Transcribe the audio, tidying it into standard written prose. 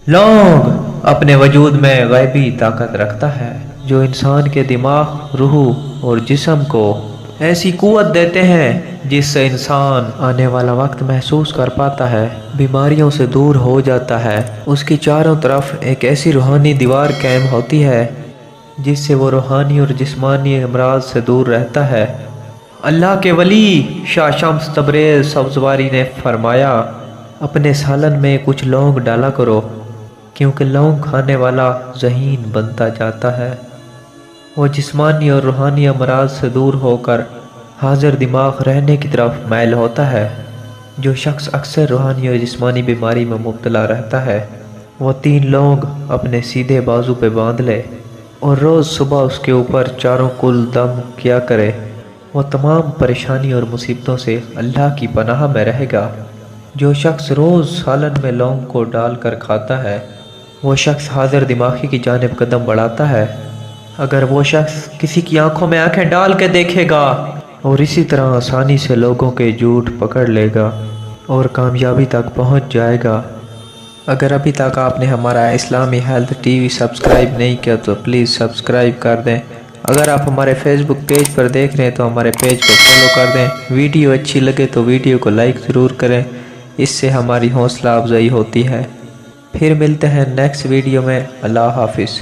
लौंग अपने वजूद में गैबी ताकत रखता है जो इंसान के दिमाग, रूह और जिस्म को ऐसी कुव्वत देते हैं जिससे इंसान आने वाला वक्त महसूस कर पाता है, बीमारियों से दूर हो जाता है। उसकी चारों तरफ एक ऐसी रूहानी दीवार कायम होती है जिससे वो रूहानी और जिस्मानी अमराज से दूर रहता है। अल्लाह के वली शाह शम्स तबरेज़ सब्ज़वारी ने फरमाया, अपने सालन में कुछ लौंग डाला करो क्योंकि लौंग खाने वाला ज़हीन बनता जाता है। वो जिस्मानी और रूहानी अमराज से दूर होकर हाजिर दिमाग रहने की तरफ माइल होता है। जो शख्स अक्सर रूहानी और जिस्मानी बीमारी में मुब्तला रहता है वो 3 लौंग अपने सीधे बाजू पे बांध ले और रोज़ सुबह उसके ऊपर चारों कुल दम किया करे। वो तमाम परेशानी और मुसीबतों से अल्लाह की पनाह में रहेगा। जो शख्स रोज़ सालन में लौंग को डाल कर खाता है वो शख्स हाजिर दिमागी की जानिब कदम बढ़ाता है। अगर वो शख्स किसी की आंखों में आंखें डाल के देखेगा और इसी तरह आसानी से लोगों के झूठ पकड़ लेगा और कामयाबी तक पहुंच जाएगा। अगर अभी तक आपने हमारा इस्लामी हेल्थ टीवी सब्सक्राइब नहीं किया तो प्लीज़ सब्सक्राइब कर दें। अगर आप हमारे फेसबुक पेज पर देख रहे हैं तो हमारे पेज को फॉलो कर दें। वीडियो अच्छी लगे तो वीडियो को लाइक ज़रूर करें, इससे हमारी हौसला अफजाई होती है। फिर मिलते हैं नेक्स्ट वीडियो में। अल्लाह हाफिज़।